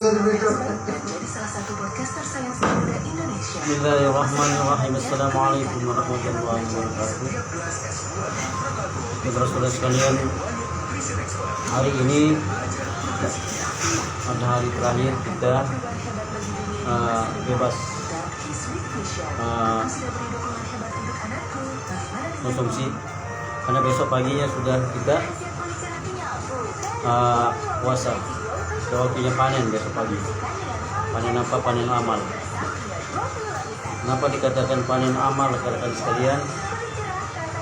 Jadi salah satu podcaster sains muda Indonesia. Bismillahirrahmanirrahim. Assalamualaikum warahmatullahi wabarakatuh. Saudara-saudara sekalian, hari ini adalah hari terakhir kita bebas konsumsi, karena besok paginya sudah kita puasa. Waktunya panen besok pagi. Panen apa? Panen amal. Kenapa dikatakan panen amal, rekan-rekan sekalian?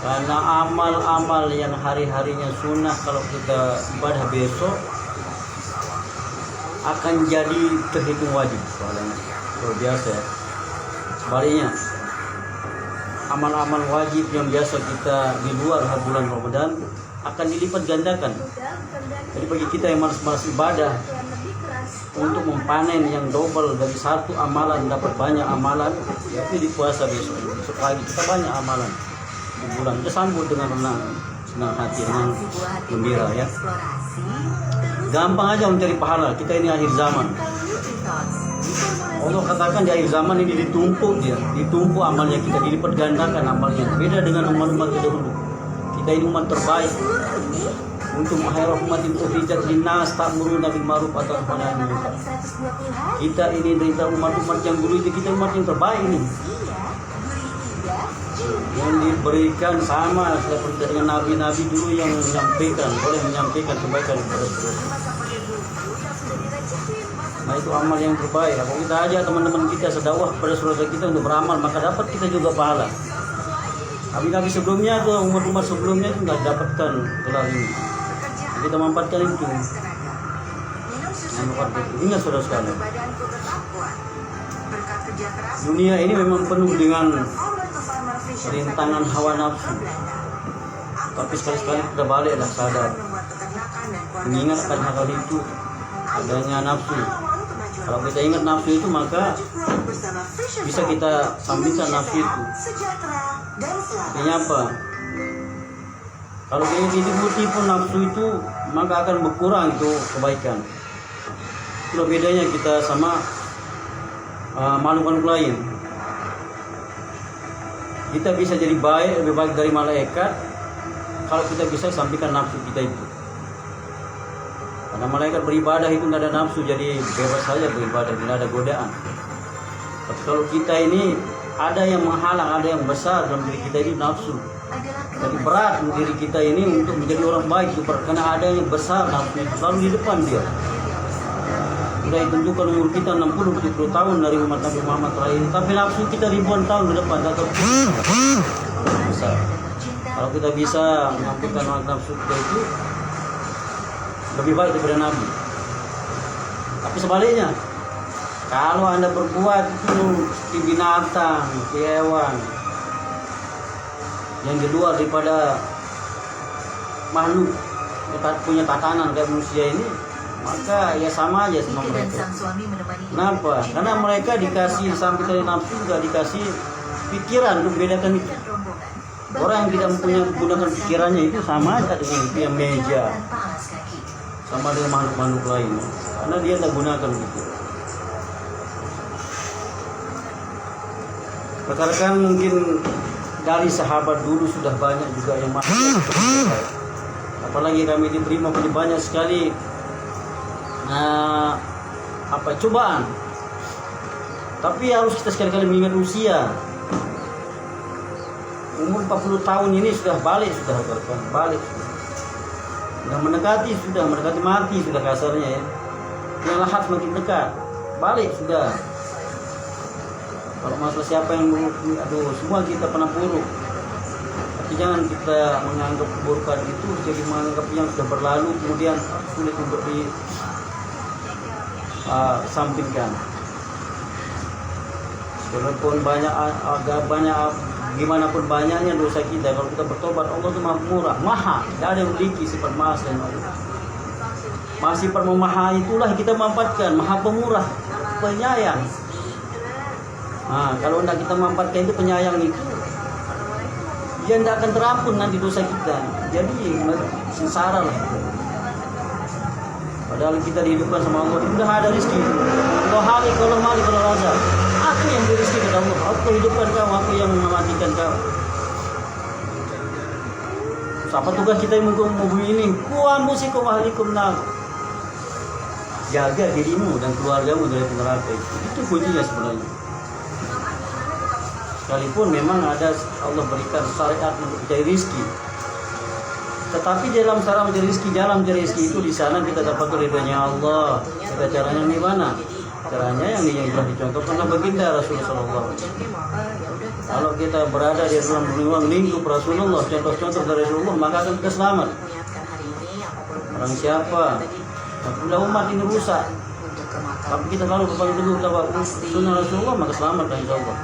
Karena amal-amal yang hari-harinya sunnah, kalau kita ibadah besok akan jadi terhitung wajib. Soalnya luar biasa ya. Sebaliknya, amal-amal wajib yang biasa kita di luar bulan Ramadan akan dilipat gandakan. Jadi bagi kita yang malas-malas ibadah, untuk mempanen yang double dari satu amalan dapat banyak amalan, yaitu di puasa besok pagi kita banyak amalan di bulan. Kita sambut dengan senang hati, dengan gembira ya. Gampang aja mencari pahala. Kita ini akhir zaman. Allah katakan di akhir zaman ini ditumpuk amalnya kita, dilipat gandakan amalnya. Beda dengan umat-umat terdahulu. Kita ini umat terbaik. Untuk rahmatin ukhrijat linnas ta'muruna bil ma'ruf wa tanhauna 'anil munkar. Kita ini dari umat-umat yang dulu itu, kita umat yang terbaik ini. Yang diberikan sama seperti dengan nabi-nabi dulu yang menyampaikan kebaikan kepada seluruh. Nah, itu amal yang terbaik. Kalau kita ajak teman-teman kita sedakwah kepada saudara kita untuk beramal, maka dapat kita juga pahala. Nabi-nabi sebelumnya atau umat-umat sebelumnya itu nggak dapatkan gelar ini. Kita manfaatkan itu. Ingat saudara sekalian, dunia ini memang penuh dengan rintangan hawa nafsu. Tapi sekali-sekali kita baliklah sadar, mengingatkan hal itu, adanya nafsu. Kalau kita ingat nafsu itu, maka bisa kita sampingkan nafsu itu. Artinya apa? Kalau diikuti pun nafsu itu, maka akan berkurang itu kebaikan. Itulah bedanya kita sama makhluk lain. Kita bisa jadi baik, lebih baik dari malaikat kalau kita bisa sampaikan nafsu kita itu. Karena malaikat beribadah itu tidak ada nafsu, jadi bebas saja beribadah, tidak ada godaan. Tapi kalau kita ini ada yang menghalang, ada yang besar dalam diri kita ini, nafsu. Jadi berat diri kita ini untuk menjadi orang baik itu, karena ada yang besar nafsu itu selalu di depan dia. Sudah ditunjukkan umur kita 60-70 tahun dari umat Nabi Muhammad terakhir, tapi nafsu kita ribuan tahun di depan tetap besar. Kalau kita bisa mengampungkan nafsu kita itu, lebih baik daripada Nabi. Tapi sebaliknya, kalau Anda berbuat itu di binatang, di hewan yang di luar daripada makhluk punya tatanan kayak manusia ini, maka ya sama aja sama mereka. Kenapa? Karena mereka dikasih sampai dari nafsu, juga dikasih pikiran untuk membedakan itu. Orang yang tidak mempunyai menggunakan pikirannya itu sama aja dengan itu yang meja, sama dengan makhluk-makhluk lain, karena dia tidak gunakan itu. Rekan-rekan, mungkin dari sahabat dulu sudah banyak juga yang masuk. Apalagi kami diterima punya banyak sekali cobaan. Tapi harus kita sekali-kali mengingat usia. Umur 40 tahun ini sudah balik, sudah mendekati mati sudah kasarnya ya. Yang lahat semakin dekat, balik sudah. Kalau masalah siapa yang buruk, semua kita pernah buruk. Tapi jangan kita menganggap keburukan itu jadi menganggap yang sudah berlalu kemudian sulit untuk disampingkan. Walaupun gimana pun banyaknya dosa kita, kalau kita bertobat, Allah itu maha murah, maha, tidak ada yang memiliki sifat maha selain Allah. Sifat maha itulah kita manfaatkan, maha pemurah, penyayang. Kalau tidak kita manfaatkan itu, penyayang itu, dia tidak akan terampun nanti dosa kita. Jadi sengsara lah. Padahal kita dihidupkan sama Allah, sudah ada rezeki. Allah Halik, Allah Malik, Allah Razak. Aku yang beri rezeki kata Allah. Aku hidupkan kau, aku yang mematikan kau. Apa tugas kita yang mau bumi ini? Kuambusikum ahlikum nar. Jaga dirimu dan keluargamu dari neraka. Itu kuncinya sebenarnya. Sekalipun memang ada Allah berikan syariat untuk mencari rezeki, tetapi dalam cara mencari rezeki, dalam mencari rezeki itu di sana kita dapat ridhonya Allah. Kita caranya gimana? Caranya yang telah dicontohkan oleh baginda Rasulullah. Kalau kita berada di dalam ruang lingkup Rasulullah, contoh-contoh dari Rasulullah, maka akan kita selamat. Orang siapa? Apabila umat ini rusak, tapi kita selalu berpegang teguh kepada sunnah Rasulullah, maka selamat insya Allah.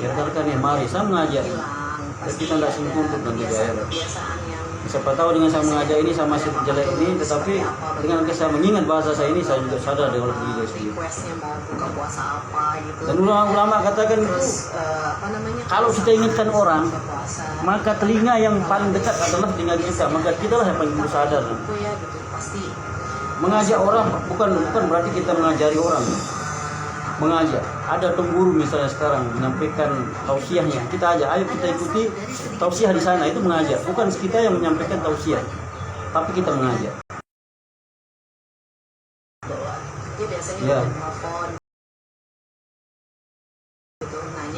Katakan ya, mari saya mengajak, tapi kita tidak sungguh nanti di akhirat. Siapa tahu dengan saya mengajak ini, saya masih jelek ini, tetapi dengan saya mengingat bahasa saya ini, saya juga sadar dengan diri saya sendiri. Dan ulama katakan itu, kalau kita ingatkan orang, maka telinga yang paling dekat adalah telinga kita, maka kita lah yang paling sadar. Mengajak orang bukan berarti kita mengajari orang. Mengajak, ada pengguru misalnya sekarang menyampaikan tausiahnya, kita ajak, ayo kita ikuti tausiah di sana, itu mengajak. Bukan kita yang menyampaikan tausiah, tapi kita mengajak. Ya.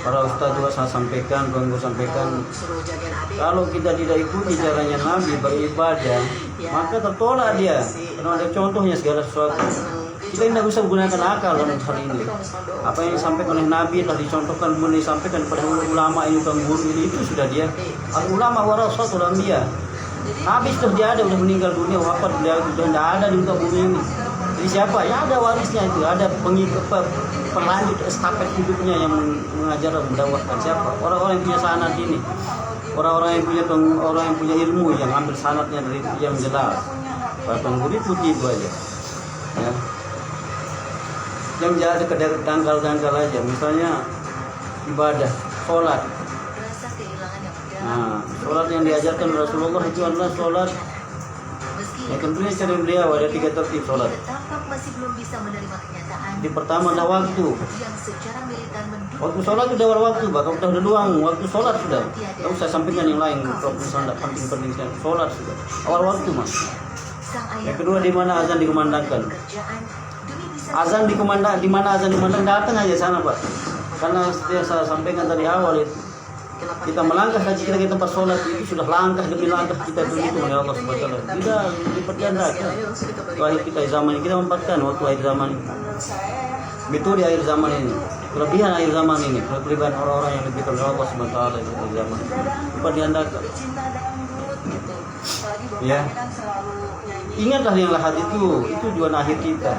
Para ustaz juga saya sampaikan, guru sampaikan, kalau kita tidak ikuti caranya Nabi beribadah, maka tertolak dia. Karena ada contohnya segala sesuatu. Kita tidak bisa menggunakan akal dalam hal ini. Apa yang disampaikan oleh Nabi telah dicontohkan, kemudian disampaikan kepada ulama ini, guru ini, itu sudah dia. Ulama warasatul anbiya. Habis sudah dia ada, sudah meninggal dunia, wafat, dia sudah tidak ada di muka bumi ini. Jadi siapa? Ya ada warisnya itu, ada pengikut, pelanjut estafet hidupnya yang mengajar dan mendakwahkan. Siapa? Orang-orang yang punya sanad ini. Orang-orang yang punya ilmu, yang ambil sanadnya dari yang jelas. Para pengguru putih itu aja. Ya. Yang jadi dangkal-dangkal aja, misalnya ibadah, sholat. Nah, sholat yang diajarkan Rasulullah itu adalah sholat yang tentunya cara beliau ada 3 tertib sholat. Di pertama adalah waktu. Waktu sholat sudah awal waktu, bahkan udah luang waktu sholat sudah. Tahu saya sampaikan yang lain, kalau misalnya penting-penting sholat sudah awal waktu mas. Yang kedua, di mana azan dikumandangkan. Azan dikumandang, di mana azan dikumandang, datang aja sana Pak. Karena seperti saya sampaikan tadi awal itu, kita melangkah saja kita ke tempat sholat itu sudah langkah demi langkah kita berhitung oleh Allah Subhanahu wa taala. Tidak lipat ganda. Wahai kita di zaman ini, kita mempatkan waktu akhir zaman ini. Betul di akhir zaman ini. Kelebihan akhir zaman ini, kelebihan orang-orang yang lebih oleh Allah Subhanahu wa taala di akhir zaman. Lipat ganda. Ya. Ingatlah yang lahat itu tujuan akhir kita.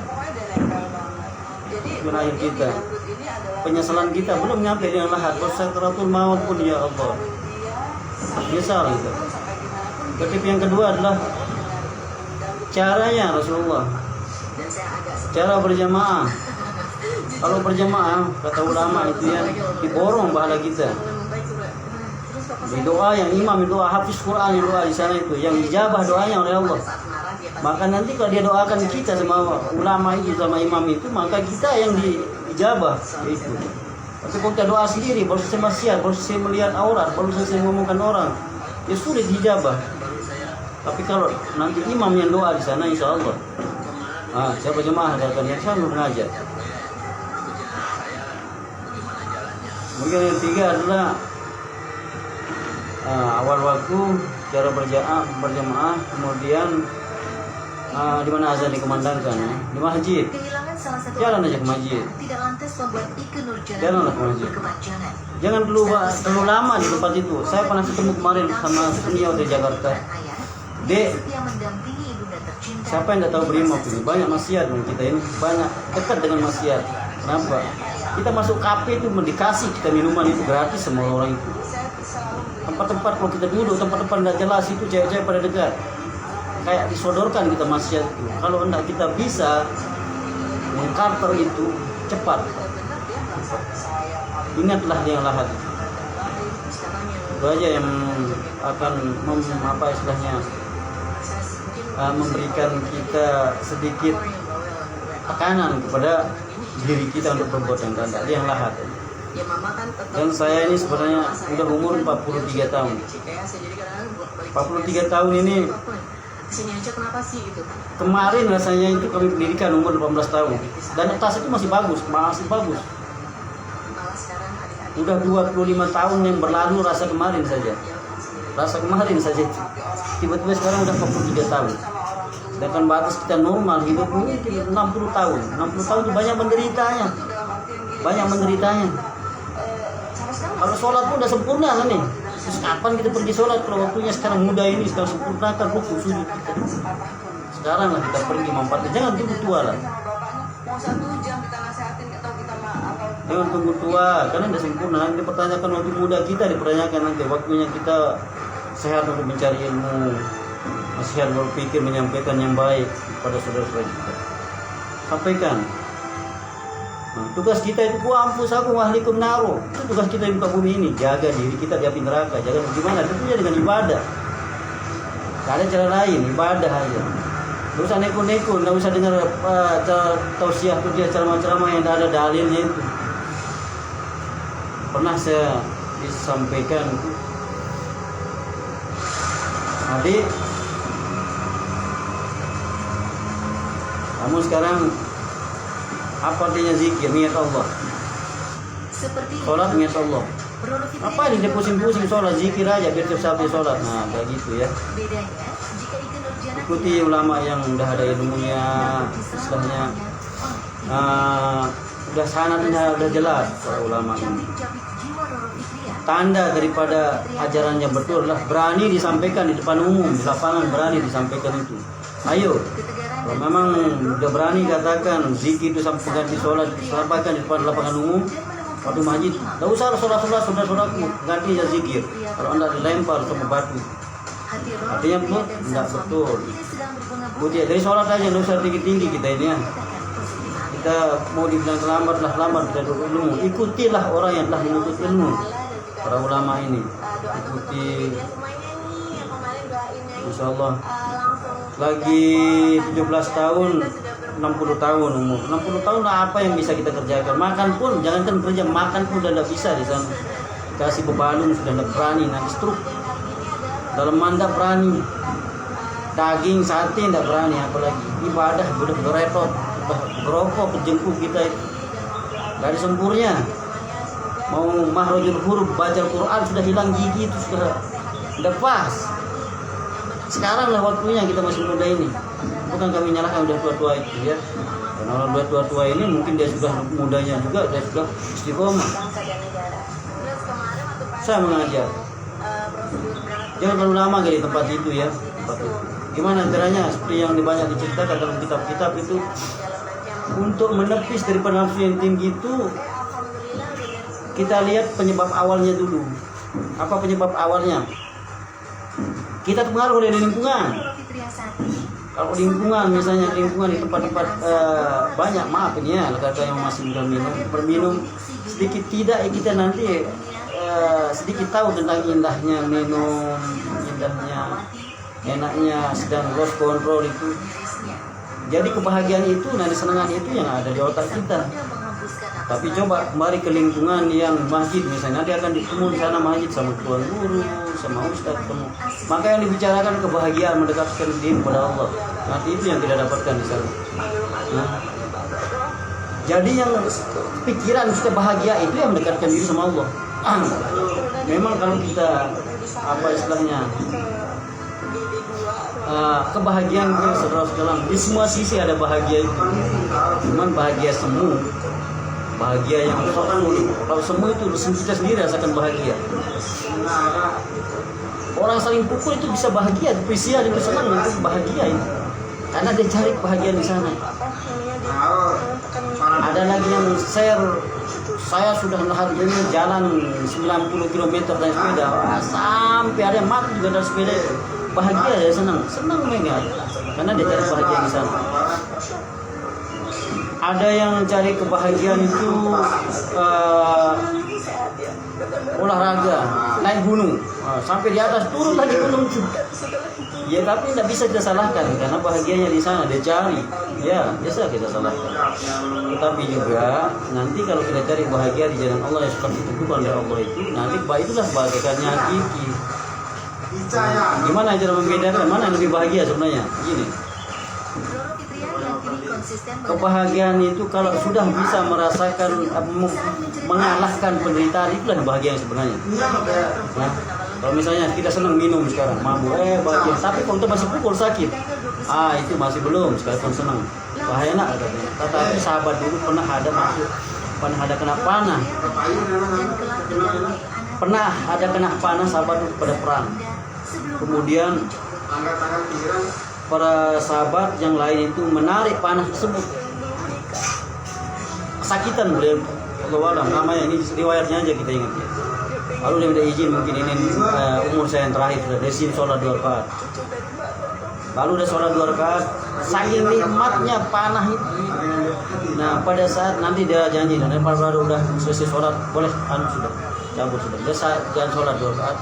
Tujuan akhir kita. Penyesalan kita belum nyampe dengan lahat. Sakaratul maut pun ya Allah. Misal itu. Tertib yang kedua adalah caranya Rasulullah. Cara berjamaah. Kalau berjamaah kata ulama itu yang diborong pahala kita. Di doa yang imam itu hafiz Quran doa di sana itu yang dijabah doanya oleh Allah. Maka nanti kalau dia doakan kita sama ulama itu sama imam itu, maka kita yang dijabah itu. Tapi kalau kita doa sendiri, baru selesai maksiat, baru selesai melihat aurat, baru selesai ngomongkan orang, ya sulit dijabah. Tapi kalau nanti imam yang doa di sana, insya Allah. Siapa jemaah datang yang sama mengajar. Kemudian yang ketiga adalah awal waktu, cara berjamaah, kemudian di mana azan dikumandangkan, di masjid. Jalan aja ke masjid. Jalanlah ke masjid. Jangan terlalu lama di tempat itu. Saya pernah ketemu kemarin sama senior di Jakarta. Dek, siapa yang tidak tahu brimob ini? Banyak maksiat kita ini, banyak dekat dengan maksiat. Kenapa? Kita masuk kafe itu dikasih kita minuman itu gratis sama orang itu. Tempat-tempat kalau kita duduk, tempat-tempat tidak jelas itu cewek-cewek pada dekat. Kayak disodorkan kita maksiat itu. Kalau hendak kita bisa mengcounter itu cepat. Ingatlah yang lahat. Itu aja yang akan istilahnya memberikan kita sedikit tekanan kepada diri kita untuk berbuat yang ganda, yang lahat. Dan saya ini sebenarnya udah umur 43 tahun. 43 tahun ini kemarin rasanya itu kami pendidikan umur 18 tahun dan tas itu masih bagus. Udah 25 tahun yang berlalu rasa kemarin saja tiba-tiba sekarang udah 43 tahun. Sedangkan batas kita normal hidup mungkin 60 tahun itu banyak menderitanya. Kalau sholat pun udah sempurna kan nih. Terus kapan kita pergi sholat kalau waktunya sekarang muda ini, sekarang sempurnakan rukuk sujud kita. Sekarang lah kita pergi memanfaatkan, jangan tunggu tua lah. Jangan tunggu tua, karena udah sempurna. Nanti dipertanyakan waktu muda kita, dipertanyakan nanti waktunya kita sehat untuk mencari ilmu, sehat berpikir, menyampaikan yang baik kepada saudara-saudara kita. Sampaikan. Nah, tugas kita itu ampus aku ahlikum naro. Itu tugas kita di muka bumi ini, jaga diri kita di api neraka. Jaga bagaimana? Tentunya dengan ibadah. Gak ada cara lain, ibadah aja. Gak usah neko-neko, gak usah dengar tausiah dia ceramah-ceramah yang ada dalilnya itu. Pernah saya disampaikan itu, adik, kamu sekarang apa artinya zikir? Niat Allah. Sholat niat Allah. Apa ini dia pusing-pusing sholat, zikir aja biar tiap sholat. Nah kayak gitu ya. Ikuti ulama yang udah ada ilmunya, istilahnya udah sanadnya udah jelas para ulama ini. Tanda daripada ajarannya betul lah berani disampaikan di depan umum, di lapangan berani disampaikan itu. Ayo. Kalau memang udah berani katakan zikir itu sampai ganti sholat, sampaikan di depan lapangan umum, waktu masjid. Tidak usah sholat-sholatku ganti ya zikir. Kalau anda dilempar sama batu, artinya betul? Tidak betul. Dari sholat aja, tidak usah tinggi-tinggi kita ini ya. Kita mau dibilang lambat kita duduk ilmu. Ikutilah orang yang telah menuntut ilmu. Para ulama ini ikuti. Insya Allah lagi 17 tahun 60 tahun umur 60 tahun apa yang bisa kita kerjakan. Makan pun jangankan kerja, makan pun sudah tidak bisa di sana. Kasih bebalung sudah tidak berani, nanti stroke. Dalam manda berani, daging sate tidak berani, apalagi ibadah sudah berepot, berokok kejengkuk kita itu. Dari sempurnya mau mahrojul huruf baca Al-Quran sudah hilang gigi itu sudah pas. Sekarang lah waktunya kita masih muda ini. Bukan kami nyalahkan udah tua-tua itu ya. Karena orang udah tua-tua ini mungkin dia sudah mudanya juga, dia sudah istiqomah. Saya mengajar. Jangan terlalu lama di tempat itu ya. Gimana caranya? Seperti yang banyak diceritakan dalam kitab-kitab itu, untuk menepis daripada nafsu yang tinggi itu, kita lihat penyebab awalnya dulu. Apa penyebab awalnya? Kita terpengaruh oleh lingkungan. Kalau lingkungan, misalnya lingkungan di tempat-tempat banyak, maaf ini ya, kata yang masih berminum sedikit tidak, kita nanti sedikit tahu tentang indahnya minum, indahnya, enaknya sedang lost control itu. Jadi kebahagiaan itu, nanti kesenangan itu yang ada di otak kita. Tapi coba kembali ke lingkungan yang masjid misalnya, nanti akan ditemu di sana masjid sama tuan guru, sama ustaz ketemu. Maka yang dibicarakan kebahagiaan, mendekatkan diri kepada Allah. Nanti itu yang tidak dapatkan di sana. Nah, jadi yang pikiran kita bahagia itu yang mendekatkan diri sama Allah. Memang kalau kita apa istilahnya kebahagiaan itu saudara-saudara, di semua sisi ada bahagia itu. Cuman bahagia semu, bahagia yang kalau semua itu kita sendiri rasakan bahagia. Orang saling pukul itu bisa bahagia, spesial itu senang, itu bahagia itu. Karena dia cari kebahagiaan di sana. Ada lagi yang share, saya sudah hari ini jalan 90 km naik sepeda, sampai ada yang mati juga dari sepeda itu. Bahagia dia senang mereka, karena dia cari bahagia di sana. Ada yang cari kebahagiaan itu olahraga, naik gunung, sampai di atas turun lagi gunung itu. Ya tapi tidak bisa kita salahkan karena bahagianya di sana dia cari. Ya bisa kita salahkan. Tetapi juga nanti kalau kita cari bahagia di jalan Allah yang seperti ditentukan oleh Allah itu, nanti itulah bahagianya hakiki. Gimana cara membedakan mana yang lebih bahagia sebenarnya? Gini. Kebahagiaan itu kalau sudah bisa merasakan mengalahkan penderitaan, itulah yang bahagia yang sebenarnya. Nah, kalau misalnya kita senang minum sekarang, mabuk, bahagia. Tapi kalau kita masih pukul sakit, itu masih belum, sekalipun senang. Bahaya nak katanya. Tetapi sahabat dulu pernah ada kena panah. Pernah ada kena panah sahabat dulu pada perang. Kemudian para sahabat yang lain itu menarik panah tersebut. Kesakitan beliau, Allah alam, namanya ini riwayatnya aja kita ingat ya. Lalu dia minta izin, mungkin ini umur saya yang terakhir sudah desin sholat 2 rakaat. Lalu dia sholat 2 rakaat, saking nikmatnya panah itu. Nah pada saat nanti dia janji, dan pada udah selesai sholat, boleh sudah cabut sudah. Dia jangan sholat 2 rakaat.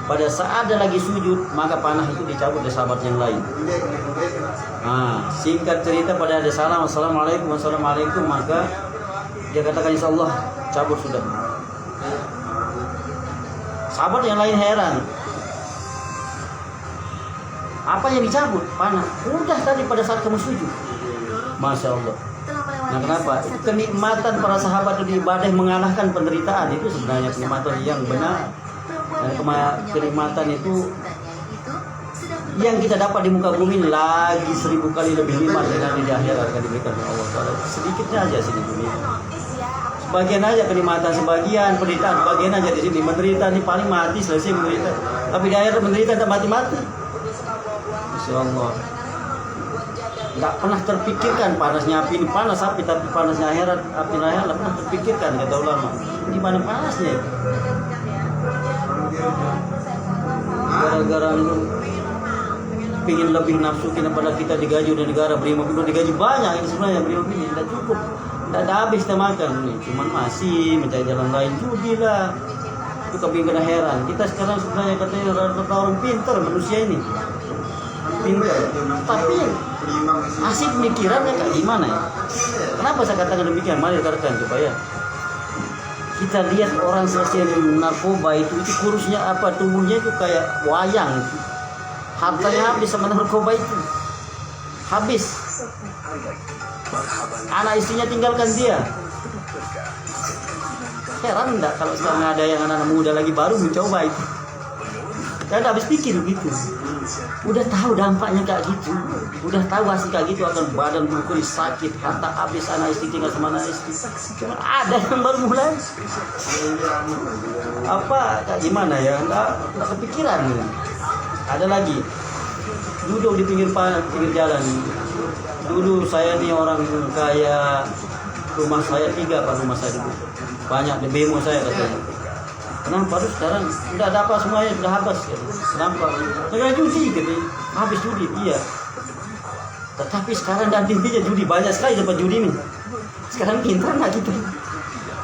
Pada saat ada lagi sujud, maka panah itu dicabut oleh sahabat yang lain. Nah, singkat cerita pada ada salam, assalamualaikum, maka dia katakan insya Allah cabut sudah. Sahabat yang lain heran, apa yang dicabut? Panah. Udah tadi pada saat kamu sujud. Masya Allah. Nah kenapa? Itu kenikmatan para sahabat di ibadah mengalahkan penderitaan, itu sebenarnya kenikmatan yang benar. Dan kenikmatan itu yang kita dapat di muka bumi lagi 1000 kali lebih nikmat dengan di akhirat akan diberikan oleh Allah Taala. Sedikitnya aja sini dunia. Sebagian aja kenikmatan, sebagian penderitaan, sebagian aja di sini menderita nih paling mati selesai menderita. Tapi di akhirat menderita tak mati-mati. Insyaallah. Enggak pernah terpikirkan panasnya api ini panas api, tapi panasnya akhirat api akhirat enggak pernah terpikirkan kata ulama. Di mana panasnya? Gara-gara pingin lebih nafsu pada kita digaji udah negara Brimob udah digaji banyak ini sebenarnya Brimob ini tidak cukup, tidak ada habis kita makan nih, cuman masih mencari jalan lain judi lah. Itu kami kena heran kita sekarang sebenarnya katanya rata-rata orang pintar manusia ini pintar, tapi asik pemikirannya kayak gimana ya? Kenapa saya katakan demikian? Mari rekan coba ya. Kita lihat orang selesai narkoba itu kurusnya apa, tubuhnya itu kayak wayang. Hartanya habis sama narkoba itu. Habis. Anak istrinya tinggalkan dia. Heran enggak kalau sekarang ada yang anak-anak muda lagi baru mencoba itu. Kan habis pikir gitu. Udah tahu dampaknya kayak gitu. Udah tahu hasil kayak gitu akan badan berkuri sakit, harta habis, anak istri tinggal sama anak istri. Cuma ada yang baru mulai. Apa kayak gimana ya? Enggak kepikiran. Ada lagi. Duduk di pinggir jalan. Dulu saya nih orang kaya, rumah saya 3 Pak rumah saya dulu. Banyak di bemo saya katanya. Kenapa terus sekarang udah ada apa semuanya sudah habis gitu. Kenapa? Karena judi gitu. Habis judi iya. Tetapi sekarang dan intinya judi banyak sekali dapat judi nih. Sekarang pintar nggak gitu.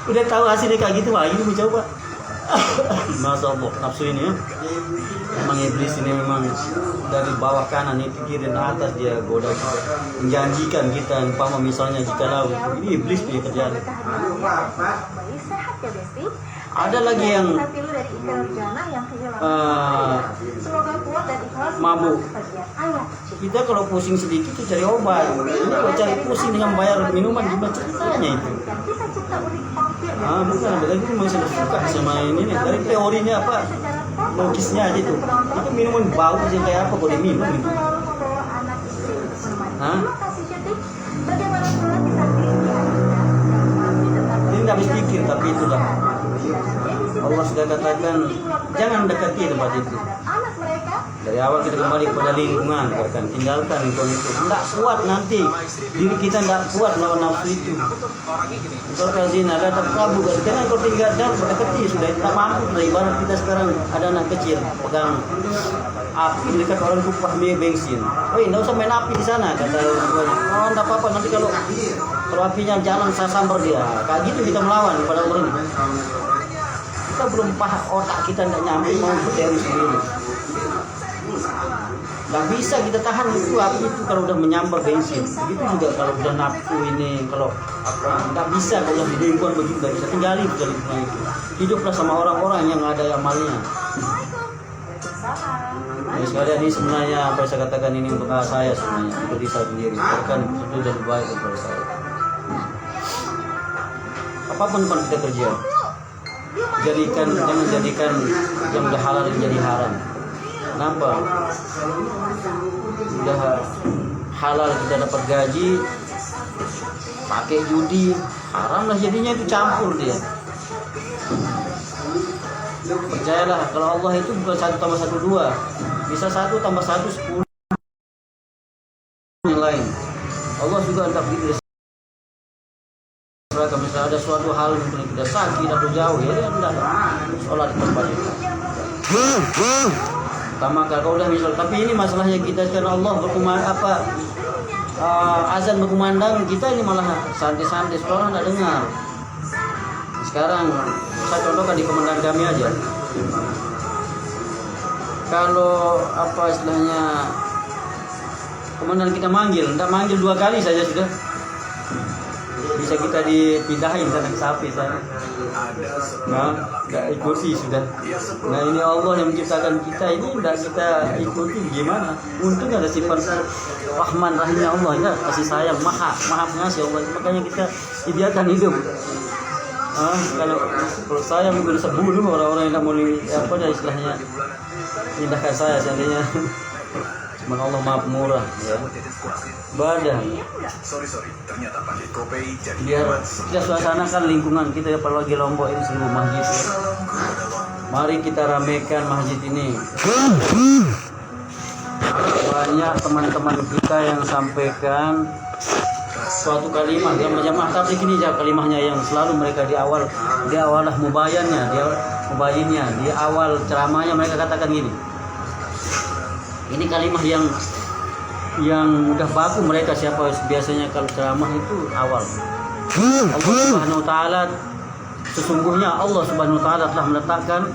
Udah tahu hasilnya kayak gitu, wah ini mencoba. Masya Allah nafsu ini ya. Memang iblis ini memang dari bawah kanan itu kiri dan atas dia goda menjanjikan kita umpama misalnya jikalau ini iblis punya kerjaan. Ada lagi yang mabuk. Kita kalau pusing sedikit itu cari obat. Ini kalau cari pusing dengan bayar minuman gimana ceritanya itu? Bukan, berarti itu masih suka sama ini nih. Dari teorinya apa? Logisnya aja itu. Itu minuman bau aja kayak apa kalau diminum itu? Ini nggak habis pikir tapi itu dah. Allah sudah katakan jangan dekati tempat itu. Dari awal kita kembali kepada lingkungan, kan tinggalkan lingkungan itu. Tidak kuat nanti diri kita tidak kuat lawan nafsu itu. Kalau zina ada terkabul, karena kalau tinggal dan berdekati sudah tidak mampu. Ibarat kita sekarang ada anak kecil pegang api di dekat orang kupah bensin. Oh, tidak usah main api di sana kata orang tuanya. Oh, tidak apa-apa nanti kalau apinya jalan saya sambar dia. Kayak gitu kita melawan kepada orang ini. Kita belum paham, otak kita tidak nyampe mau berteori sendiri. Nggak bisa kita tahan itu api itu kalau udah menyambar bensin. Begitu juga kalau udah nafsu ini, kalau apa nggak bisa kalau di lingkungan begitu nggak bisa tinggalin lingkungan itu. Hiduplah sama orang-orang yang ada amalnya. Ya, sekalian ini sebenarnya apa yang saya katakan ini untuk saya sebenarnya, untuk diri saya sendiri. Bahkan itu sudah baik untuk saya. Apapun pun kita kerja, jangan jadikan yang udah halal menjadi haram. Kenapa? Udah halal kita dapat gaji, pakai judi, haram lah jadinya, itu campur dia. Percayalah kalau Allah itu bukan 1 tambah 1 2, bisa 1 tambah 1 10 yang lain. Allah juga hendak begitu. Kalau misalnya ada suatu hal yang kita sakit atau jauh, ya tidak sholat di tempat itu. Pertama kalau udah misal, tapi ini masalahnya kita karena Allah azan berkumandang, kita ini malah santai-santai, sekolah nggak dengar. Sekarang saya contohkan di komandan kami aja. Kalau apa istilahnya komandan kita tidak manggil 2 kali saja sudah bisa kita dipindahin sana ke sapi sana. Nah, nggak ikuti sudah. Nah ini Allah yang menciptakan kita ini tidak kita ikuti gimana? Untung ada sifat Rahman Rahimnya Allah ya, kasih sayang, maha pengasih Allah. Makanya kita dibiarkan hidup. Kalau saya mungkin bisa bunuh orang-orang yang tidak mau istilahnya pindahkan saya seandainya. Cuma Allah maha pemurah ya. Ibadah. Biar kita suasanakan lingkungan kita, apalagi Lombok ini 1000 masjid. Mari kita ramekan masjid ini. Banyak teman-teman kita yang sampaikan suatu kalimat yang berjamaah, tapi gini aja kalimatnya yang selalu mereka di awal lah mubayinnya, di awal ceramahnya mereka katakan gini. Ini kalimat yang udah baku mereka siapa biasanya kalau ceramah itu awal. Allah Subhanahu wa taala, sesungguhnya Allah Subhanahu wa taala telah meletakkan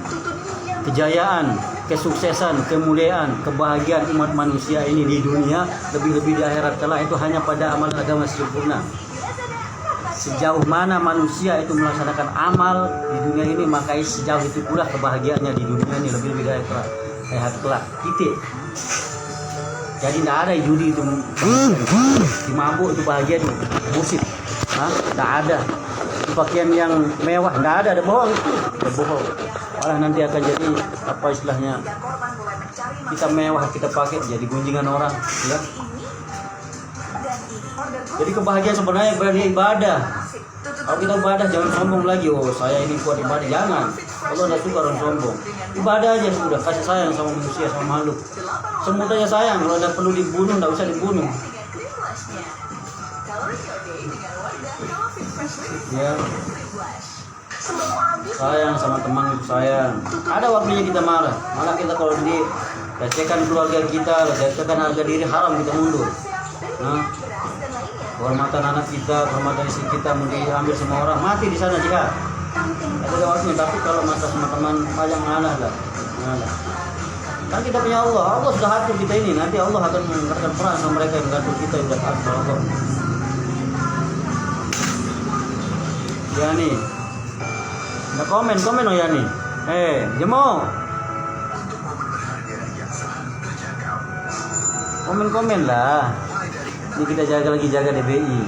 kejayaan, kesuksesan, kemuliaan, kebahagiaan umat manusia ini di dunia, lebih-lebih di akhirat kelak itu hanya pada amal agama sempurna. Sejauh mana manusia itu melaksanakan amal di dunia ini, maka sejauh itu pula kebahagiaannya di dunia ini, lebih-lebih di akhirat kelak. Titik. Jadi tidak ada judi itu, dimabuk itu bahagia itu musik, tidak ada. Pakaian yang mewah tidak ada bohong itu, bohong. Malah nanti akan jadi apa istilahnya, kita mewah kita pakai jadi gunjingan orang, ya. Jadi kebahagiaan sebenarnya beribadah. Kalau kita ibadah jangan sombong lagi. Oh saya ini kuat ibadah, jangan. Allah tidak suka orang sombong. Ibadah aja sudah, kasih sayang sama manusia, sama makhluk. Semuanya sayang. Kalau ada perlu dibunuh, tidak usah dibunuh. Ya. Sayang sama teman itu sayang. Ada waktunya kita marah. Malah kita kalau lecehkan keluarga kita, lecehkan harga diri, haram kita mundur. Kehormatan anak kita, kehormatan istri kita mau diambil semua orang, mati di sana jihad. Ada waktunya, tapi kalau masa sama teman panjang ngalah lah. Kan kita punya Allah sudah atur kita ini, nanti Allah akan mengangkatkan peran sama mereka yang mengatur kita yang sudah atur Allah. Ya nih, ada komen oh ya nih. Jemo. Komen lah. Ini kita jaga DBI.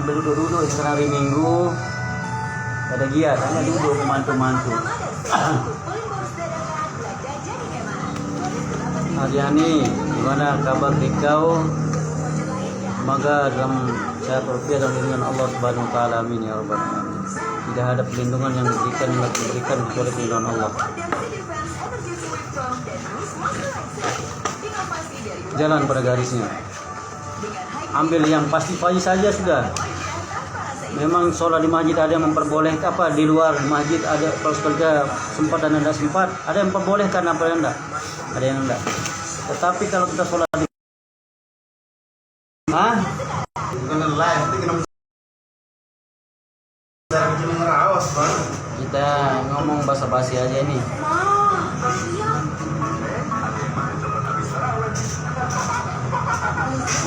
Ambil duduk sekarang hari Minggu. Ada giat, hanya duduk mantu-mantu. Adiani, gimana kabar kau? Semoga saya berpikir dalam lindungan Allah Subhanahu wa taala, amin ya rabbal alamin. Tidak ada perlindungan yang diberikan kecuali perlindungan Allah. Jalan pada garisnya. Ambil yang pasti saja sudah. Memang sholat di masjid ada yang memperbolehkan, di luar masjid ada, kalau sekalian sempat dan tidak sempat, ada yang memperbolehkan, apa yang enggak, ada yang enggak. Tetapi kalau kita sholat di kita ngomong basa-basi aja ini.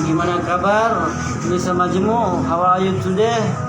Gimana kabar? Ini sama Jemu, how are you today?